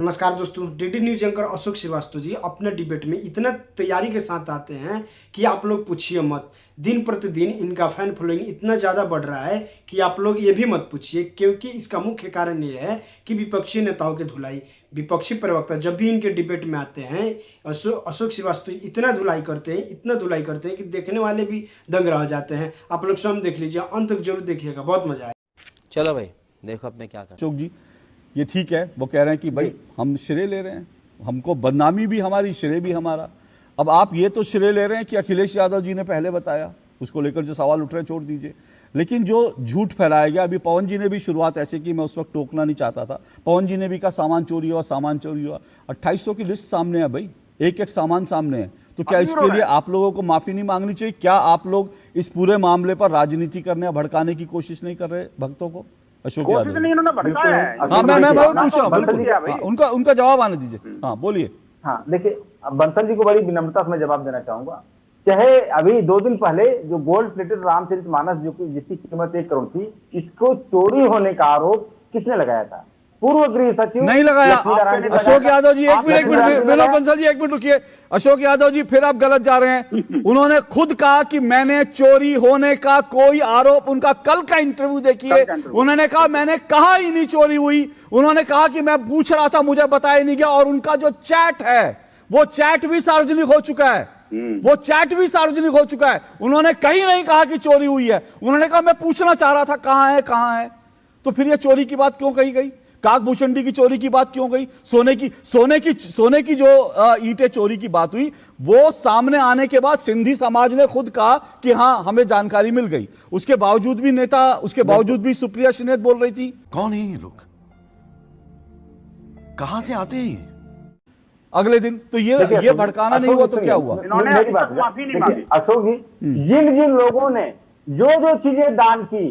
नमस्कार दोस्तों, DD news anchor Ashok Srivastava ji अपने डिबेट में इतना तैयारी के साथ आते हैं कि आप लोग पूछिए मत। दिन प्रतिदिन इनका फैन फॉलोइंग इतना ज़्यादा बढ़ रहा है कि आप लोग ये भी मत पूछिए, क्योंकि इसका मुख्य कारण ये है कि विपक्षी नेताओं की धुलाई। विपक्षी प्रवक्ता जब भी इनके डिबेट में आते हैं अशोक श्रीवास्तव इतना धुलाई करते हैं कि देखने वाले भी दंग रह जाते हैं। आप लोग स्वयं देख लीजिए, अंत तक जरूर देखिएगा, बहुत मजा आए। चलो भाई देखो अब मैं क्या कर। अशोक जी ये ठीक है, वो कह रहे हैं कि भाई हम श्रेय ले रहे हैं, हमको बदनामी भी हमारी, श्रेय भी हमारा। अब आप ये तो श्रेय ले रहे हैं कि अखिलेश यादव जी ने पहले बताया, उसको लेकर जो सवाल उठ रहे हैं छोड़ दीजिए। लेकिन जो झूठ फैलाया गया, अभी पवन जी ने भी शुरुआत ऐसे की, मैं उस वक्त टोकना नहीं चाहता था। पवन जी ने भी कहा सामान चोरी हुआ, सामान चोरी हुआ। 2800 की लिस्ट सामने है भाई, एक एक सामान सामने है। तो क्या इसके लिए आप लोगों को माफी नहीं मांगनी चाहिए? क्या आप लोग इस पूरे मामले पर राजनीति करने या भड़काने की कोशिश नहीं कर रहे भक्तों को? अशोक यादव नहीं, उन्होंने भड़काया है। हाँ, मैं पूछा बिल्कुल, उनका जवाब आने दीजिए। हाँ बोलिए। हाँ देखिए, बंसल जी को बड़ी विनम्रता से मैं जवाब देना चाहूंगा। चाहे अभी 2 दिन पहले जो गोल्ड प्लेटेड रामचरितमानस जो जिसकी कीमत 1 करोड़ थी, इसको चोरी होने का आरोप किसने लगाया था? पूर्व गृह सचिव नहीं लगाया। अशोक यादव जी एक मिनट, विनोद बंसल जी 1 मिनट रुकिए। अशोक यादव जी फिर आप गलत जा रहे हैं। उन्होंने खुद कहा कि मैंने चोरी होने का कोई आरोप, उनका कल का इंटरव्यू देखिए, उन्होंने कहा मैंने कहा ही नहीं चोरी हुई। उन्होंने कहा कि मैं पूछ रहा था, मुझे बताया नहीं गया। और उनका जो चैट है वो चैट भी सार्वजनिक हो चुका है, वो चैट भी सार्वजनिक हो चुका है। उन्होंने कहीं नहीं कहा कि चोरी हुई है, उन्होंने कहा मैं पूछना चाह रहा था कहां है। तो फिर ये चोरी की बात क्यों कही गई? काकभूषण की चोरी की बात क्यों गई? सोने की जो ईंटें चोरी की बात हुई, वो सामने आने के बाद सिंधी समाज ने खुद कहा कि हाँ हमें जानकारी मिल गई। उसके बावजूद भी सुप्रिया श्रीनेत बोल रही थी। कौन है ये लोग, कहां से आते हैं? अगले दिन तो ये भड़काना नहीं हुआ तो क्या हुआ? मेरी बात देखिए अशोक जी, जिन लोगों ने जो चीजें दान की,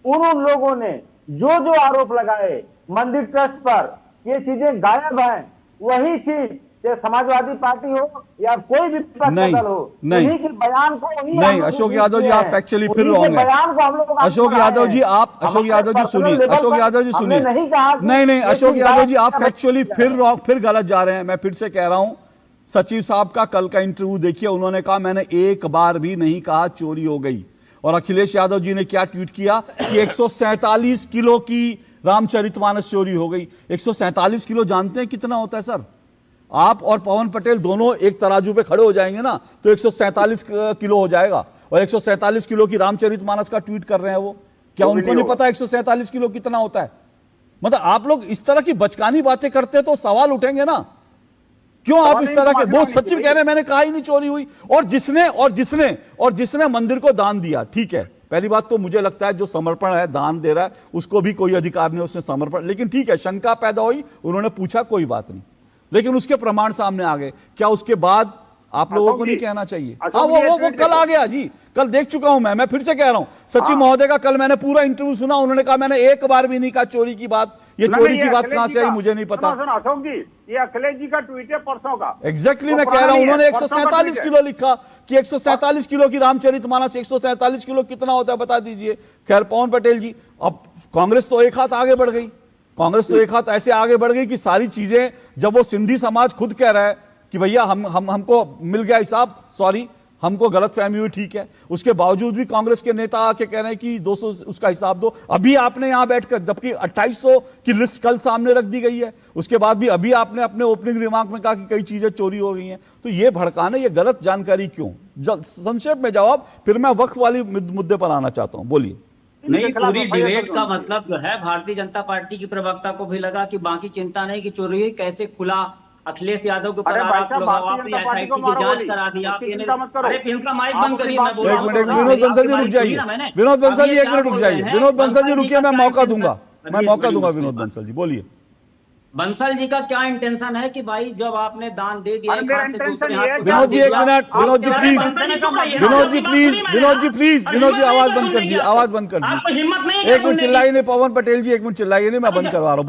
उन लोगों ने जो आरोप लगाए मंदिर ट्रस्ट पर, ये चीजें गायब हैं। वही चीज चाहे समाजवादी पार्टी हो या कोई भी विपक्षी दल हो, उन्हीं के बयान को नहीं। अशोक यादव जी आप फैक्चुअली फिर रॉन्ग है। अशोक यादव जी सुनिए। अशोक यादव जी सुनिए। नहीं अशोक यादव जी आप फैक्चुअली फिर गलत जा रहे हैं। मैं फिर से कह रहा हूं, सचिव साहब का कल का इंटरव्यू देखिए, उन्होंने कहा मैंने एक बार भी नहीं कहा चोरी हो गई। और अखिलेश यादव जी ने क्या ट्वीट किया कि 147 किलो की रामचरितमानस चोरी हो गई। 147 किलो जानते हैं कितना होता है सर? आप और पवन पटेल दोनों एक तराजू पे खड़े हो जाएंगे ना तो 147 किलो हो जाएगा। और 147 किलो की रामचरितमानस का ट्वीट कर रहे हैं वो। क्या उनको नहीं पता 147 किलो कितना होता है? मतलब आप लोग इस तरह की बचकानी बातें करते तो सवाल उठेंगे ना, क्यों आप इस तरह के? वो सचिव कह रहे हैं मैंने कहा ही नहीं चोरी हुई। और जिसने मंदिर को दान दिया, ठीक है, पहली बात तो मुझे लगता है जो समर्पण है, दान दे रहा है, उसको भी कोई अधिकार नहीं, उसने समर्पण, लेकिन ठीक है शंका पैदा हुई, उन्होंने पूछा, कोई बात नहीं, लेकिन उसके प्रमाण सामने आ गए। क्या उसके बाद आप लोगों को नहीं कहना चाहिए? हाँ वो कल आ गया जी, कल देख चुका हूं मैं फिर से कह रहा हूं, सचिव महोदय का कल मैंने पूरा इंटरव्यू सुना, उन्होंने कहा मैंने एक बार भी नहीं कहा चोरी की बात। ये चोरी की बात कहां से आई मुझे नहीं पता। अशोक जी, ये अखिलेश जी का ट्वीट है परसों का। एग्जैक्टली मैं कह रहा हूं, उन्होंने 147 किलो लिखा कि 147 किलो की रामचरितमानस, 147 किलो कितना होता है बता दीजिए। खैर पवन पटेल जी, अब कांग्रेस तो एक हाथ आगे बढ़ गई, कांग्रेस तो एक हाथ ऐसे आगे बढ़ गई कि सारी चीजें, जब वो सिंधी समाज खुद कह रहा है कि भैया हमको मिल गया हिसाब, सॉरी हमको गलतफहमी हुई, ठीक है, उसके बावजूद भी कांग्रेस के नेता आके कह रहे हैं कि 200 उसका हिसाब दो। अभी आपने यहां बैठकर, जबकि 2800 की लिस्ट कल सामने रख दी गई है, उसके बाद भी अभी आपने अपने ओपनिंग रिमार्क में कहा कि कई चीजें चोरी हो गई हैं। तो ये भड़काने, ये गलत जानकारी क्यों? संक्षेप में जवाब, फिर मैं वक्फ वाली मुद्दे पर आना चाहता हूं, बोलिए। नहीं, पूरी डिबेट का मतलब जो है, भारतीय जनता पार्टी की प्रवक्ता को भी लगा कि बाकी चिंता नहीं कि चोरी हुई, कैसे खुला अखिलेश यादव के ऊपर आरोप लगाओ, आपने एसआईटी की जांच करा दी, आप ये नहीं। अरे इनका माइक बंद करिए, मैं बोल रहा हूं। विनोद बंसल जी रुक जाइए, विनोद बंसल जी 1 मिनट रुक जाइए, विनोद बंसल जी रुकिए, मैं मौका दूंगा विनोद बंसल जी, बोलिए। बंसल जी का क्या इंटेंशन है कि भाई जब आपने दान दे दिया, विनोद जी 1 मिनट, विनोद जी प्लीज, विनोद जी आवाज बंद कर दीजिए, आवाज बंद कर दीजिए। 1 मिनट चिल्लाइए नहीं, पवन पटेल जी 1 मिनट चिल्लाइए नहीं, मैं बंद करवा रहा हूँ,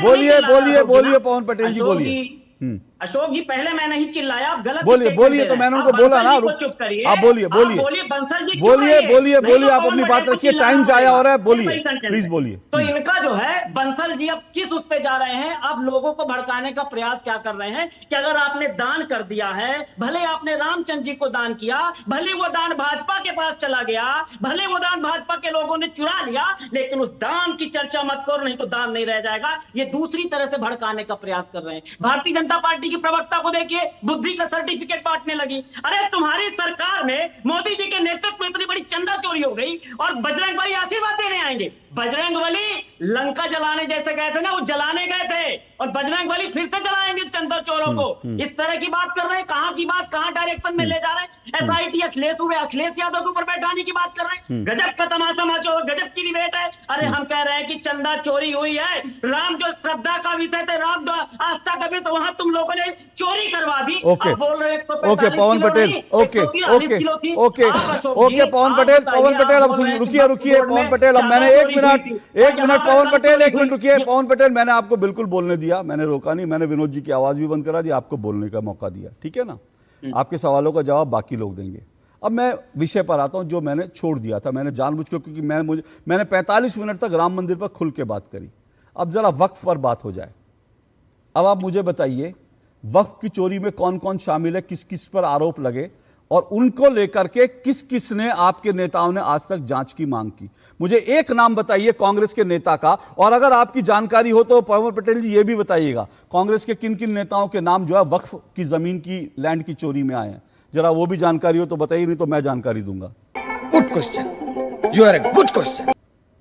बोलिए पवन पटेल जी, बोलिए। अशोक जी पहले मैं नहीं चिल्लाया, आप गलत बोलिए बोलिए, तो मैंने उनको बोला ना, चुप करिए, आप बोलिए बोलिए बंसल जी बोलिए बोलिए नहीं बोलिए, तो आप अपनी बात रखिए, टाइम जाया हो रहा है, बोलिए प्लीज बोलिए। तो इनका जो है बंसल जी अब किस उस पे जा रहे हैं, अब लोगों को भड़काने का प्रयास क्या कर रहे हैं कि अगर आपने दान कर दिया है, भले आपने रामचंद्र जी को दान किया, भले वो दान भाजपा के पास चला गया, भले वो दान भाजपा के लोगों ने चुरा लिया, लेकिन उस दान की चर्चा मत करो, नहीं तो दान नहीं रह जाएगा। ये दूसरी तरह से भड़काने का प्रयास कर रहे हैं। भारतीय जनता पार्टी की प्रवक्ता को देखिए, बुद्धि का सर्टिफिकेट बांटने लगी। अरे तुम्हारी सरकार में मोदी जी के नेतृत्व में इतनी बड़ी चंदा चोरी हो गई और बजरंग बली आशीर्वाद देने आएंगे। बजरंग बली लंका जलाने जैसे गए थे ना, वो जलाने गए थे, और बजरंग बली फिर से जलाएंगे चंदा चोरों को। इस तरह की बात कर रहे हैं, कहां की बात कहां डायरेक्शन में ले जा रहे हैं। एसआईटी अखिलेश यादव के ऊपर बैठाने की बात कर रहे हैं। गजब का तमाशा माचो, गजब की डिबेट है। अरे हम कह रहे हैं कि चंदा चोरी हुई है, राम जो श्रद्धा का विषय थे, राम आस्था का भी, तो वहां तुम लोगों ने चोरी करवा दी। ओके बोल रहे okay Pawan Patel, okay okay okay okay Pawan Patel अब रुकिए रुकिए पवन पटेल, अब मैंने एक मिनट पवन पटेल, एक मिनट रुकिए पवन पटेल, मैंने आपको बिल्कुल बोलने दिया, मैंने रोका नहीं, मैंने विनोद जी की आवाज भी बंद करा दी, आपको बोलने का मौका दिया, ठीक है ना। आपके सवालों का जवाब बाकी लोग देंगे। अब मैं विषय पर आता हूं जो मैंने छोड़ दिया था, मैंने जानबूझ के, क्योंकि मैंने 45 मिनट तक राम मंदिर पर खुल के बात करी। अब जरा वक्फ पर बात हो जाए। अब आप मुझे बताइए वक्फ की चोरी में कौन कौन शामिल है, किस किस पर आरोप लगे, और उनको लेकर के किस किस ने आपके नेताओं ने आज तक जांच की मांग की। मुझे एक नाम बताइए कांग्रेस के नेता का, और अगर आपकी जानकारी हो तो पवन पटेल जी ये भी बताइएगा कांग्रेस के किन किन नेताओं के नाम जो है वक्फ की जमीन की लैंड की चोरी में आए हैं। जरा वो भी जानकारी हो तो बताइए, नहीं तो मैं जानकारी दूंगा। Good question, you are a good question.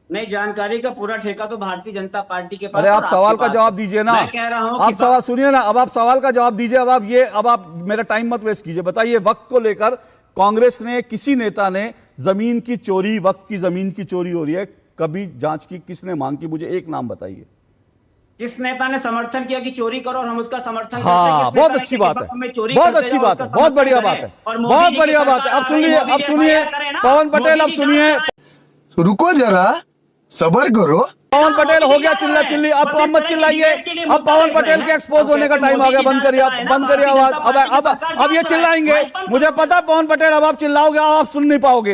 नहीं, जानकारी का पूरा ठेका तो भारतीय जनता पार्टी के पास। अरे आप सवाल का जवाब दीजिए ना, मैं कह रहा हूं आप सवाल सुनिए ना, अब आप सवाल का जवाब दीजिए। अब आप मेरा टाइम मत वेस्ट कीजिए। बताइए वक्त को लेकर कांग्रेस ने, किसी नेता ने जमीन की चोरी, वक्त की जमीन की चोरी हो रही है, कभी जांच की, किसने मांग की, मुझे एक नाम बताइए। किस नेता ने समर्थन किया कि चोरी करो और हम उसका समर्थन करते हैं? हाँ, बहुत अच्छी बात है, बहुत अच्छी बात है, बहुत बढ़िया बात है, बहुत बढ़िया बात है। अब सुनिए पवन पटेल, अब सुनिए, रुको जरा, सबर करो। पवन पटेल हो गया चिल्ला चिल्ली, अब मत चिल्लाइए। अब पवन पटेल के एक्सपोज होने का टाइम आ गया, बंद करिए, बंद करिए आवाज। अब ये चिल्लाएंगे, मुझे पता पवन पटेल अब आप चिल्लाओगे, आप सुन नहीं पाओगे,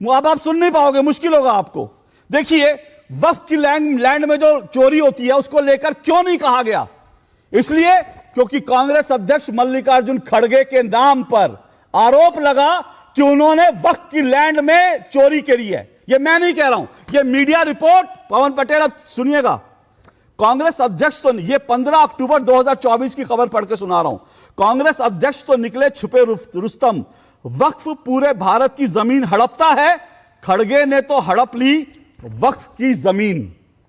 अब आप सुन नहीं पाओगे, मुश्किल होगा आपको। देखिए वक्फ की लैंड में जो चोरी होती है उसको लेकर क्यों नहीं कहा गया, इसलिए क्योंकि कांग्रेस अध्यक्ष मल्लिकार्जुन खड़गे के नाम पर आरोप लगा कि उन्होंने वक्फ की लैंड में चोरी करी है। ये मैं नहीं कह रहा हूं, ये मीडिया रिपोर्ट, पवन पटेल अब सुनिएगा, कांग्रेस अध्यक्ष तो, ये 15 अक्टूबर 2024 की खबर पढ़ के सुना रहा हूं, कांग्रेस अध्यक्ष तो निकले छुपे रुस्तम, वक्फ पूरे भारत की जमीन हड़पता है, खड़गे ने तो हड़प ली वक्फ की जमीन।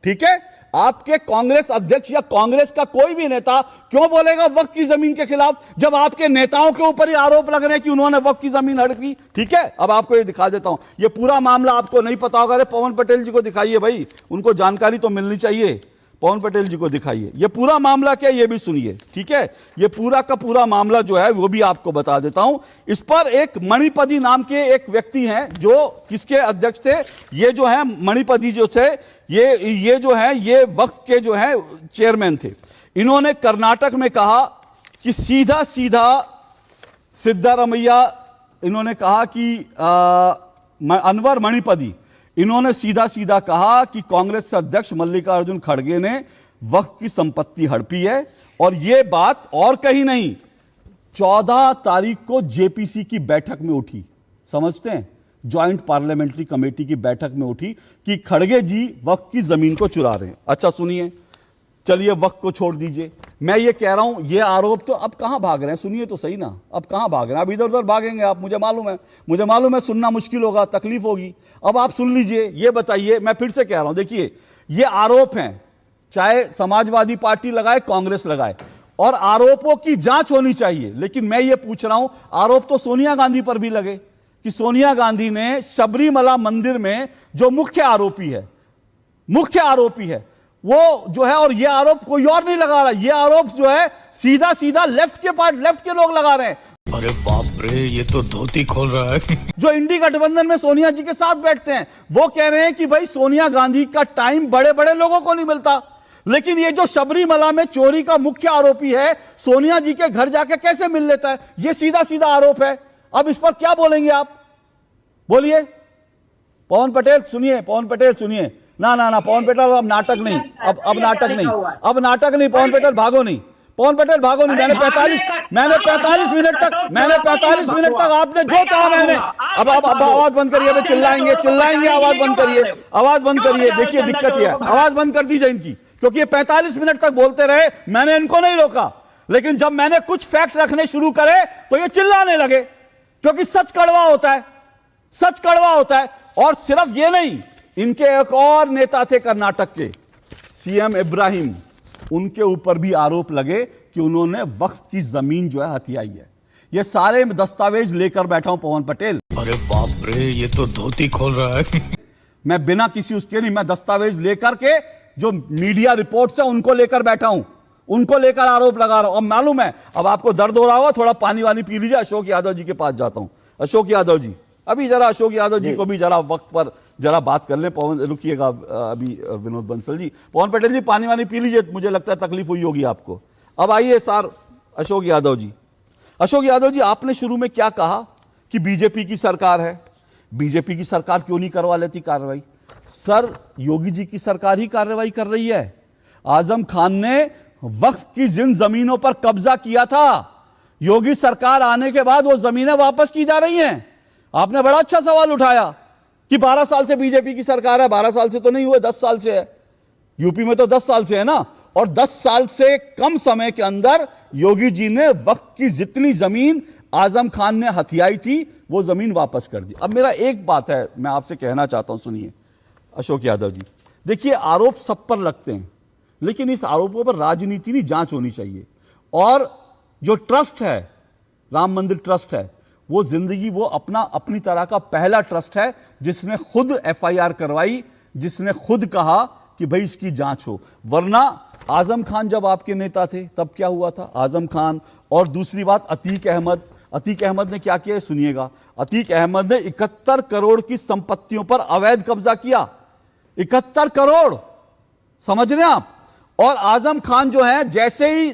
ठीक है, आपके कांग्रेस अध्यक्ष या कांग्रेस का कोई भी नेता क्यों बोलेगा वक्फ की जमीन के खिलाफ, जब आपके नेताओं के ऊपर ही आरोप लग रहे हैं कि उन्होंने वक्फ की जमीन हड़पी। ठीक है, अब आपको ये दिखा देता हूं, ये पूरा मामला आपको नहीं पता होगा, अरे पवन पटेल जी को दिखाइए भाई, उनको जानकारी तो मिलनी चाहिए, पवन पटेल जी को दिखाइए, ये पूरा मामला क्या, ये भी सुनिए। ठीक है, ये पूरा का पूरा मामला जो है वो भी आपको बता देता हूं। इस पर एक मणिपति नाम के एक व्यक्ति हैं जो किसके अध्यक्ष थे, ये जो है मणिपति जो थे, ये जो है ये वक्फ के जो है चेयरमैन थे। इन्होंने कर्नाटक में कहा कि सीधा सीधा सिद्धारमैया, इन्होंने कहा कि अनवर मणिपति, इन्होंने सीधा सीधा कहा कि कांग्रेस अध्यक्ष मल्लिकार्जुन खड़गे ने वक्फ की संपत्ति हड़पी है, और यह बात और कहीं नहीं 14 तारीख को जेपीसी की बैठक में उठी, समझते हैं, ज्वाइंट पार्लियामेंट्री कमेटी की बैठक में उठी कि खड़गे जी वक्फ की जमीन को चुरा रहे हैं। अच्छा सुनिए, चलिए वक्फ को छोड़ दीजिए, मैं ये कह रहा हूं ये आरोप तो अब कहां भाग रहे हैं, सुनिए तो सही ना, अब कहां भाग रहे हैं, अब इधर उधर भागेंगे आप, मुझे मालूम है सुनना मुश्किल होगा, तकलीफ होगी, अब आप सुन लीजिए। ये बताइए, मैं फिर से कह रहा हूं, देखिए ये आरोप हैं, चाहे समाजवादी पार्टी लगाए, कांग्रेस लगाए, और आरोपों की जांच होनी चाहिए, लेकिन मैं ये पूछ रहा हूं, आरोप तो सोनिया गांधी पर भी लगे कि सोनिया गांधी ने शबरीमला मंदिर में जो मुख्य आरोपी है वो जो है, और ये आरोप कोई और नहीं लगा रहा, ये आरोप जो है सीधा सीधा लेफ्ट के लोग लगा रहे हैं। अरे बाप रे, ये तो धोती खोल रहा है। जो इंडी गठबंधन में सोनिया जी के साथ बैठते हैं, वो कह रहे हैं कि भाई सोनिया गांधी का टाइम बड़े बड़े लोगों को नहीं मिलता, लेकिन ये जो शबरीमला में चोरी का मुख्य आरोपी है, सोनिया जी के घर जाके कैसे मिल लेता है, ये सीधा सीधा आरोप है। अब इस पर क्या बोलेंगे आप, बोलिए। पवन पटेल सुनिए, पवन पटेल सुनिए। ना ना ना पवन पटेल, अब नाटक नहीं, अब नाटक नहीं, अब नाटक नहीं। पवन पटेल भागो नहीं, पवन पटेल भागो नहीं। मैंने 45 मिनट तक आपने जो कहा मैंने, अब आवाज बंद करिए, अब चिल्लाएंगे, आवाज बंद करिए, आवाज बंद करिए। देखिए दिक्कत यह है, आवाज बंद कर दीजिए इनकी, क्योंकि ये 45 मिनट तक बोलते रहे, मैंने इनको नहीं रोका, लेकिन जब मैंने कुछ फैक्ट रखने शुरू करे तो ये चिल्लाने लगे, क्योंकि सच कड़वा होता है, सच कड़वा होता है। और सिर्फ ये नहीं, इनके एक और नेता थे कर्नाटक के, सीएम इब्राहिम, उनके ऊपर भी आरोप लगे कि उन्होंने वक्फ की जमीन जो है हथियाई है। ये सारे दस्तावेज लेकर बैठा हूं पवन पटेल। अरे बाप रे, ये तो धोती खोल रहा है। मैं बिना किसी उसके नहीं, मैं दस्तावेज लेकर के जो मीडिया रिपोर्ट्स है उनको लेकर बैठा हूं, उनको लेकर आरोप लगा रहा हूं। अब मालूम है, अब आपको दर्द हो रहा होगा, थोड़ा पानी वानी पी लीजिए। अशोक यादव जी के पास जाता हूं। अशोक यादव जी, अभी जरा अशोक यादव जी को भी जरा वक्त पर जरा बात कर लें। पवन रुकिएगा अभी, विनोद बंसल जी, पवन पटेल जी पानी वानी पी लीजिए, मुझे लगता है तकलीफ हुई होगी आपको। अब आइए सर अशोक यादव जी। अशोक यादव जी, आपने शुरू में क्या कहा कि बीजेपी की सरकार है, बीजेपी की सरकार क्यों नहीं करवा लेती कार्रवाई? सर, योगी जी की सरकार ही कार्रवाई कर रही है। आजम खान ने वक्फ की जिन जमीनों पर कब्जा किया था, योगी सरकार आने के बाद वो जमीनें वापस की जा रही हैं। आपने बड़ा अच्छा सवाल उठाया कि 12 साल से बीजेपी की सरकार है। 12 साल से तो नहीं हुए, 10 साल से है। यूपी में तो 10 साल से है ना, और 10 साल से कम समय के अंदर योगी जी ने वक्फ की जितनी जमीन आजम खान ने हथियाई थी वो जमीन वापस कर दी। अब मेरा एक बात है, मैं आपसे कहना चाहता हूं, सुनिए अशोक यादव जी। देखिए, आरोप सब पर लगते हैं, लेकिन इस आरोपों पर राजनीति नहीं, जांच होनी चाहिए। और जो ट्रस्ट है, राम मंदिर ट्रस्ट है, वो जिंदगी, वो अपनी तरह का पहला ट्रस्ट है जिसने खुद एफआईआर करवाई, जिसने खुद कहा कि भाई इसकी जांच हो। वरना आजम खान जब आपके नेता थे तब क्या हुआ था? आजम खान, और दूसरी बात अतीक अहमद ने क्या किया, सुनिएगा। अतीक अहमद ने 71 करोड़ की संपत्तियों पर अवैध कब्जा किया। 71 करोड़, समझ रहे हैं आप? और आजम खान जो है, जैसे ही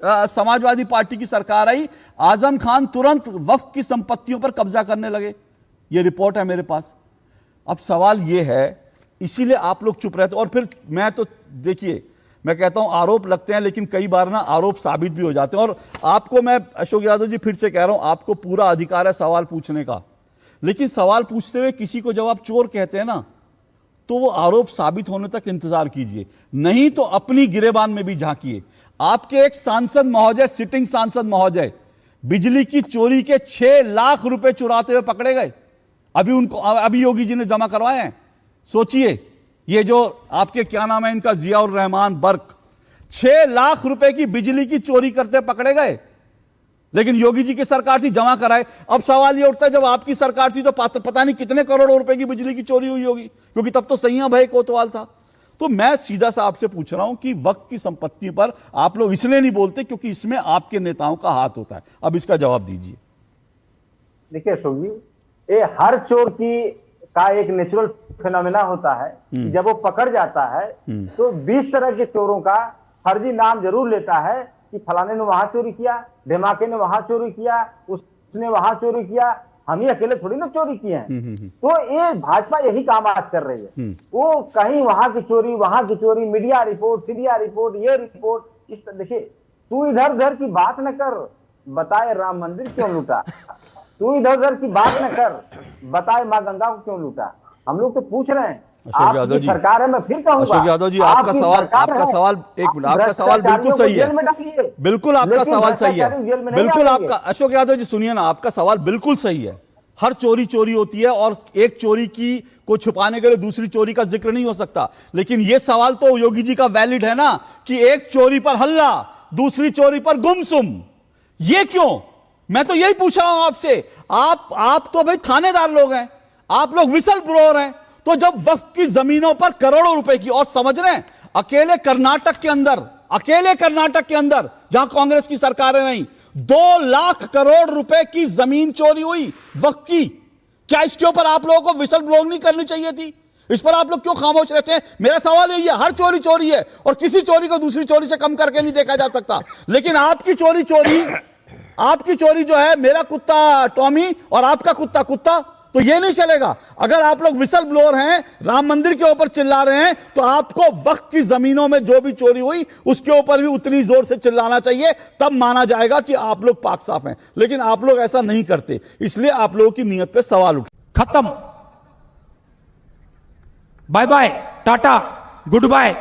समाजवादी पार्टी की सरकार आई, आजम खान तुरंत वक्फ की संपत्तियों पर कब्जा करने लगे। यह रिपोर्ट है मेरे पास। अब सवाल यह है, इसीलिए आप लोग चुप रहते। और फिर मैं तो देखिए, मैं कहता हूं आरोप लगते हैं, लेकिन कई बार ना आरोप साबित भी हो जाते हैं। और आपको मैं, अशोक यादव जी, फिर से कह रहा हूं, आपको पूरा अधिकार है सवाल पूछने का, लेकिन सवाल पूछते हुए किसी को जब आप चोर कहते हैं ना, तो वो आरोप साबित होने तक इंतजार कीजिए, नहीं तो अपनी गिरेबान में भी झांकिए। आपके एक सांसद महोदय, सिटिंग सांसद महोदय, बिजली की चोरी के 6 लाख रुपए चुराते हुए पकड़े गए। अभी योगी जी ने जमा करवाए हैं। सोचिए, ये जो आपके क्या नाम है इनका, जियाउर रहमान बर्क, 6 लाख रुपए की बिजली की चोरी करते पकड़े गए, लेकिन योगी जी की सरकार थी, जमा कराए। अब सवाल ये उठता है, जब आपकी सरकार थी तो पता नहीं कितने करोड़ों रुपए की बिजली की चोरी हुई होगी, क्योंकि तब तो सैया भाई कोतवाल था। तो मैं सीधा सा आपसे पूछ रहा हूं कि वक्फ की संपत्ति पर आप लोग इसलिए नहीं बोलते क्योंकि इसमें आपके नेताओं का हाथ होता है। अब इसका जवाब दीजिए। देखिए अशोक जी, ये हर चोर का एक नेचुरल फिनोमेना होता है। जब वो पकड़ जाता है तो 20 तरह के चोरों का फर्जी नाम जरूर लेता है कि फलाने ने वहां चोरी किया, धमाके ने वहां चोरी किया, उसने वहां चोरी किया, हम ही अकेले थोड़ी ना चोरी किए हैं। तो ये भाजपा यही काम आज कर रही है। वो कहीं वहां की चोरी, मीडिया रिपोर्ट, सीरिया रिपोर्ट, ये रिपोर्ट, इस देखिए, तू इधर उधर की बात न कर, बताए राम मंदिर क्यों लूटा। तू इधर उधर की बात न कर, बताए माँ गंगा को क्यों लूटा। हम लोग तो पूछ रहे हैं, अशोक यादव जी, सरकार है, मैं फिर कहूंगा, अशोक यादव जी, आपका सवाल एक मिनट, आपका सवाल बिल्कुल सही है, बिल्कुल आपका सवाल सही है, बिल्कुल आपका, अशोक यादव जी सुनिए ना, आपका सवाल बिल्कुल सही है। हर चोरी होती है, और एक चोरी को छुपाने के लिए दूसरी चोरी का जिक्र नहीं हो सकता। लेकिन यह सवाल तो योगी जी का वैलिड है ना, कि एक चोरी पर हल्ला, दूसरी चोरी पर गुमसुम। ये क्यों? मैं तो यही पूछ रहा हूं आपसे। आप तो भाई थानेदार लोग हैं, आप लोग विसल ब्लोअर हैं। तो जब वक्फ की जमीनों पर करोड़ों रुपए की, और समझ रहे हैं, अकेले कर्नाटक के अंदर जहां कांग्रेस की सरकारें नहीं, 2 लाख करोड़ रुपए की जमीन चोरी हुई वक्फ की। क्या इसके ऊपर आप लोगों को विसल ब्लोइंग नहीं करनी चाहिए थी? इस पर आप लोग क्यों खामोश रहते हैं? मेरा सवाल यही है, हर चोरी चोरी है और किसी चोरी को दूसरी चोरी से कम करके नहीं देखा जा सकता, लेकिन आपकी चोरी जो है, मेरा कुत्ता टॉमी और आपका कुत्ता कुत्ता, तो ये नहीं चलेगा। अगर आप लोग विसल ब्लोअर हैं, राम मंदिर के ऊपर चिल्ला रहे हैं, तो आपको वक्त की जमीनों में जो भी चोरी हुई उसके ऊपर भी उतनी जोर से चिल्लाना चाहिए, तब माना जाएगा कि आप लोग पाक साफ हैं। लेकिन आप लोग ऐसा नहीं करते, इसलिए आप लोगों की नीयत पे सवाल उठे। खत्म, बाय बाय, टाटा, गुड बाय।